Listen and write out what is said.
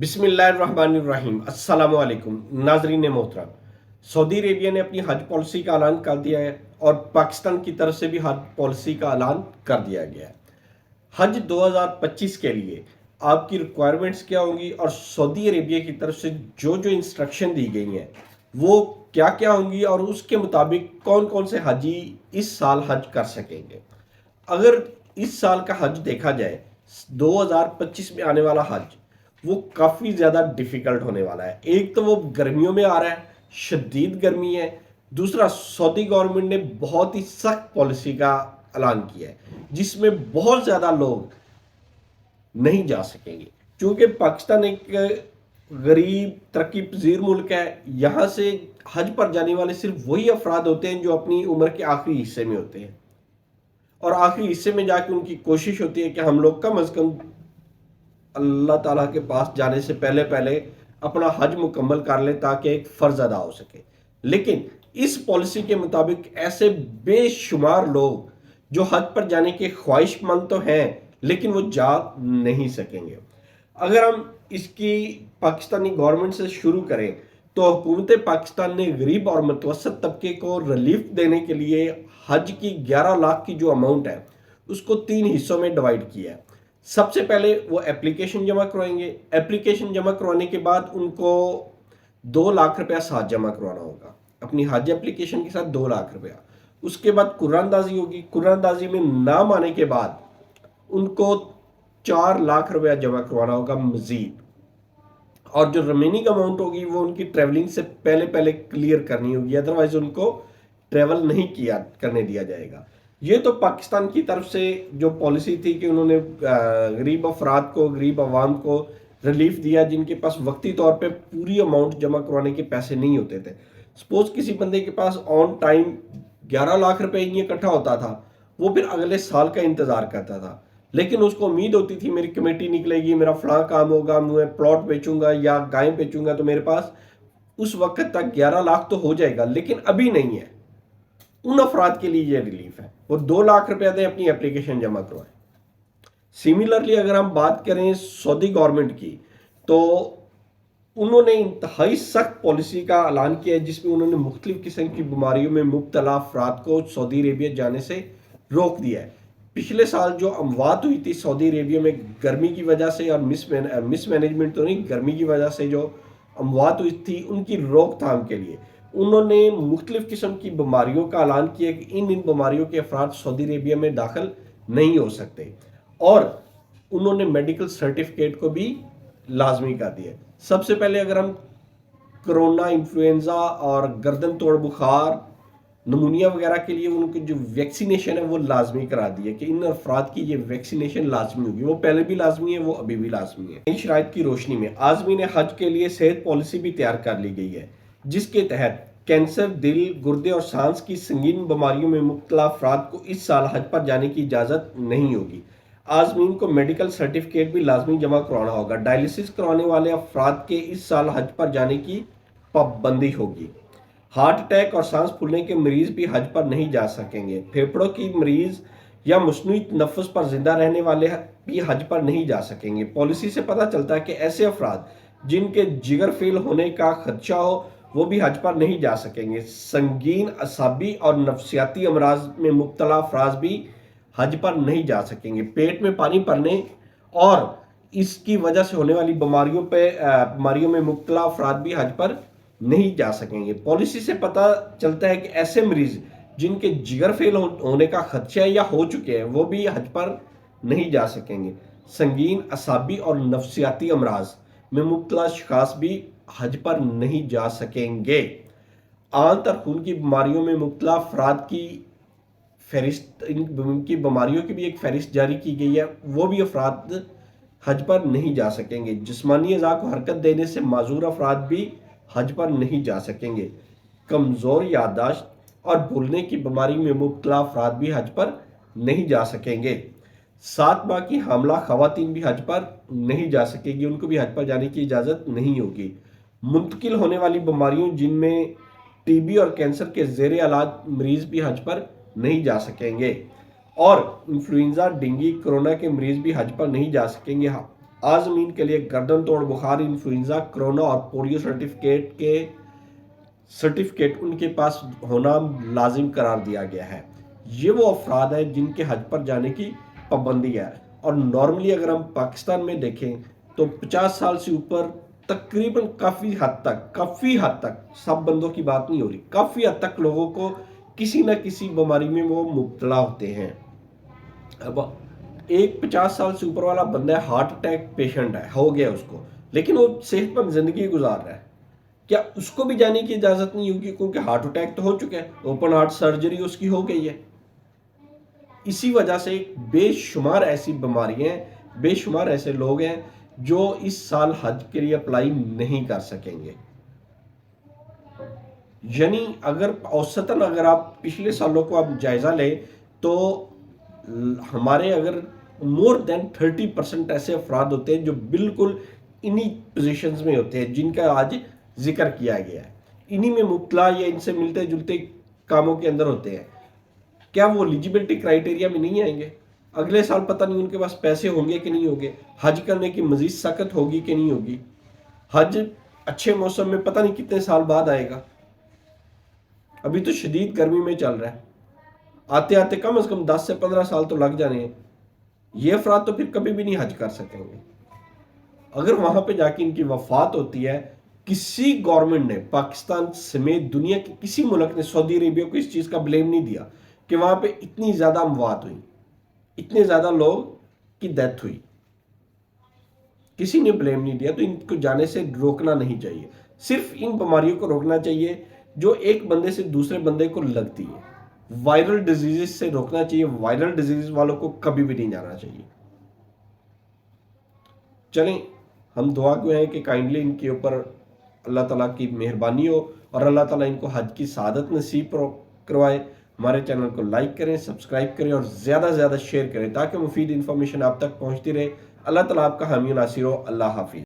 बिस्मिल्लाहिर्रहमानिर्रहीम। अस्सलाम वालेकुम नाजरीन मोहतरम। सऊदी अरेबिया ने अपनी हज पॉलिसी का ऐलान कर दिया है और पाकिस्तान की तरफ से भी हज पॉलिसी का ऐलान कर दिया गया है। हज 2025 के लिए आपकी रिक्वायरमेंट्स क्या होंगी और सऊदी अरेबिया की तरफ से जो जो इंस्ट्रक्शन दी गई हैं वो क्या क्या होंगी और उसके मुताबिक कौन कौन से हाजी इस साल हज कर सकेंगे। अगर इस साल का हज देखा जाए 2025 में आने वाला हज वो काफ़ी ज़्यादा डिफ़िकल्ट होने वाला है। एक तो वो गर्मियों में आ रहा है, शदीद गर्मी है। दूसरा, सऊदी गवर्नमेंट ने बहुत ही सख्त पॉलिसी का ऐलान किया है जिसमें बहुत ज़्यादा लोग नहीं जा सकेंगे, क्योंकि पाकिस्तान एक गरीब तरक्की पजीर मुल्क है। यहाँ से हज पर जाने वाले सिर्फ वही अफराद होते हैं जो अपनी उम्र के आखिरी हिस्से में होते हैं, और आखिरी हिस्से में जाके उनकी कोशिश होती है कि हम लोग कम अज़ कम अल्लाह ताला के पास जाने से पहले पहले अपना हज मुकम्मल कर ले ताकि एक फ़र्ज अदा हो सके। लेकिन इस पॉलिसी के मुताबिक ऐसे बेशुमार लोग जो हज पर जाने के ख्वाहिशमंद तो हैं लेकिन वो जा नहीं सकेंगे। अगर हम इसकी पाकिस्तानी गवर्नमेंट से शुरू करें तो हुकूमत पाकिस्तान ने गरीब और मुतवसत तबके को रिलीफ देने के लिए हज की 11 लाख की जो अमाउंट है उसको 3 हिस्सों में डिवाइड किया है। सबसे पहले वो एप्लीकेशन जमा करवाएंगे। एप्लीकेशन जमा करवाने के बाद उनको 2 लाख रुपया साथ जमा करवाना होगा, अपनी हज एप्लीकेशन के साथ 2 लाख रुपया। उसके बाद कुरानदाजी होगी। कुरानदाजी में नाम आने के बाद उनको 4 लाख रुपया जमा करवाना होगा मजीद, और जो रिमेनिंग अमाउंट होगी वो उनकी ट्रेवलिंग से पहले पहले क्लियर करनी होगी, अदरवाइज उनको ट्रेवल नहीं किया करने दिया जाएगा। ये तो पाकिस्तान की तरफ से जो पॉलिसी थी कि उन्होंने गरीब अफराद को, गरीब आवाम को रिलीफ दिया जिनके पास वक्ती तौर पे पूरी अमाउंट जमा करवाने के पैसे नहीं होते थे। सपोज किसी बंदे के पास ऑन टाइम 11 लाख रुपए ही इकट्ठा होता था, वो फिर अगले साल का इंतज़ार करता था, लेकिन उसको उम्मीद होती थी मेरी कमेटी निकलेगी, मेरा फला काम होगा, मैं प्लॉट बेचूंगा या गाय बेचूंगा तो मेरे पास उस वक्त तक 11 लाख तो हो जाएगा। लेकिन अभी नहीं है। उन अफराद के लिए ये रिलीफ है, वो 2 लाख रुपया दें, अपनी एप्लीकेशन जमा करवाएं। सिमिलरली अगर हम बात करें सऊदी गवर्नमेंट की, तो उन्होंने इंतहाई सख्त पॉलिसी का ऐलान किया है जिसमें उन्होंने मुख्तलिफ किस्म की बीमारियों में मुब्तला अफराद को सऊदी अरेबिया जाने से रोक दिया है। पिछले साल जो अमवात हुई थी सऊदी अरेबिया में गर्मी की वजह से, और मिसमैनेजमेंट तो नहीं, गर्मी की वजह से जो अमवात हुई थी उनकी रोकथाम के लिए उन्होंने मुख्तलिफ किस्म की बीमारियों का ऐलान किया कि इन बीमारियों के अफराद सऊदी अरेबिया में दाखिल नहीं हो सकते, और उन्होंने मेडिकल सर्टिफिकेट को भी लाजमी कर दिया। सबसे पहले अगर हम कोरोना, इन्फ्लुएंजा और गर्दन तोड़ बुखार, नमूनिया वगैरह के लिए उनकी जो वैक्सीनेशन है वो लाजमी करा दी है कि इन अफराद की ये वैक्सीनेशन लाजमी होगी। वो पहले भी लाजमी है, वो अभी भी लाजमी है। नई शराइत की रोशनी में आज़मीन हज के लिए सेहत पॉलिसी भी तैयार कर ली गई है जिसके तहत कैंसर, दिल, गुर्दे और सांस की संगीन बीमारियों में मुब्तला अफराद को इस साल हज पर जाने की इजाज़त नहीं होगी। आज़मीन को मेडिकल सर्टिफिकेट भी लाजमी जमा करवाना होगा। डायलिसिस करवाने वाले अफराद के इस साल हज पर जाने की पाबंदी होगी। हार्ट अटैक और सांस फूलने के मरीज भी हज पर नहीं जा सकेंगे। फेफड़ों की मरीज या मसनूई नफ्स पर जिंदा रहने वाले भी हज पर नहीं जा सकेंगे। पॉलिसी से पता चलता है कि ऐसे अफराद जिनके जिगर फेल होने का खदशा हो वो भी हज पर नहीं जा सकेंगे। संगीन असाबी और नफ्सियाती अमराज में मुब्तला अफराज भी हज पर नहीं जा सकेंगे। पेट में पानी भरने और इसकी वजह से होने वाली बीमारियों में मुब्तला अफराद भी हज पर नहीं जा सकेंगे। पॉलिसी से पता चलता है कि ऐसे मरीज जिनके जिगर फेल होने का खदशा है या हो चुके हैं वो भी हज पर नहीं जा सकेंगे। संगीन असाबी और नफ्सियाती अमराज में मुब्तला अशखास भी हज पर नहीं जा सकेंगे। आंत और खून की बीमारियों में मुब्तला अफराद की फहरिस्त, इनकी बीमारियों की भी एक फहरिस्त जारी की गई है, वो भी अफराद हज पर नहीं जा सकेंगे। जिस्मानी अज़ा को हरकत देने से माजूर अफराद भी हज पर नहीं जा सकेंगे। कमज़ोर याददाश्त और भूलने की बीमारी में मुब्तला अफराद भी हज पर नहीं जा सकेंगे। 7 माह की हामला खवातीन भी हज पर नहीं जा सकेगी, उनको भी हज पर जाने की इजाज़त नहीं होगी। मुंतकिल होने वाली बीमारियों जिनमें टीबी और कैंसर के ज़ेर इलाज मरीज भी हज पर नहीं जा सकेंगे, और इन्फ्लुएंजा, डेंगू, कोरोना के मरीज भी हज पर नहीं जा सकेंगे। आज़मीन के लिए गर्दन तोड़ बुखार, इन्फ्लुएंजा, कोरोना और पोलियो सर्टिफिकेट उनके पास होना लाजिम करार दिया गया है। ये वो अफराद हैं जिनके हज पर जाने की पाबंदी है। और नॉर्मली अगर हम पाकिस्तान में देखें तो 50 साल से ऊपर तकरीबन काफ़ी हद तक, सब बंदों की बात नहीं हो रही, काफ़ी हद तक लोगों को किसी न किसी बीमारी में वो मुब्तला होते हैं। अब एक 50 साल से ऊपर वाला बंदा है, हार्ट अटैक पेशेंट है, हो गया उसको, लेकिन वो सेहतमंद जिंदगी गुजार रहा है, क्या उसको भी जाने की इजाजत नहीं होगी? क्योंकि हार्ट अटैक तो हो चुका है, ओपन हार्ट सर्जरी उसकी हो गई है। इसी वजह से बेशुमार ऐसी बीमारियां, बेशुमार ऐसे लोग हैं जो इस साल हज के लिए अप्लाई नहीं कर सकेंगे। यानी अगर औसतन अगर आप पिछले सालों को आप जायजा लें तो हमारे अगर मोर देन 30% ऐसे अफराद होते हैं जो बिल्कुल इन्हीं पोजीशंस में होते हैं जिनका आज जिक्र किया गया है, इन्हीं में मुब्तला या इनसे मिलते जुलते कामों के अंदर होते हैं। क्या वो एलिजिबिलिटी क्राइटेरिया में नहीं आएंगे? अगले साल पता नहीं उनके पास पैसे होंगे कि नहीं होंगे, हज करने की मजीद सख्त होगी कि नहीं होगी। हज अच्छे मौसम में पता नहीं कितने साल बाद आएगा, अभी तो शदीद गर्मी में चल रहा है, आते आते कम से कम 10 से 15 साल तो लग जाने हैं। ये अफराद तो फिर कभी भी नहीं हज कर सकेंगे। अगर वहां पे जाके इनकी वफात होती है, किसी गवर्नमेंट ने, पाकिस्तान समेत दुनिया के किसी मुल्क ने सऊदी अरेबिया को इस चीज का ब्लेम नहीं दिया कि वहां पे इतनी ज्यादा अमवात हुई, इतने ज्यादा लोग की डेथ हुई, किसी ने ब्लेम नहीं दिया। तो इनको जाने से रोकना नहीं चाहिए, सिर्फ इन बीमारियों को रोकना चाहिए जो एक बंदे से दूसरे बंदे को लगती है। वायरल डिजीजेस से रोकना चाहिए, वायरल डिजीज वालों को कभी भी नहीं जाना चाहिए। चलें, हम दुआ को हैं कि काइंडली इनके ऊपर अल्लाह ताला की मेहरबानी हो और अल्लाह ताला इनको हज की सआदत नसीब करवाए। हमारे चैनल को लाइक करें, सब्सक्राइब करें और ज़्यादा से ज़्यादा शेयर करें ताकि मुफीद इन्फॉर्मेशन आप तक पहुंचती रहे। अल्लाह ताला आपका हामी नासिर हो। अल्लाह हाफिज़।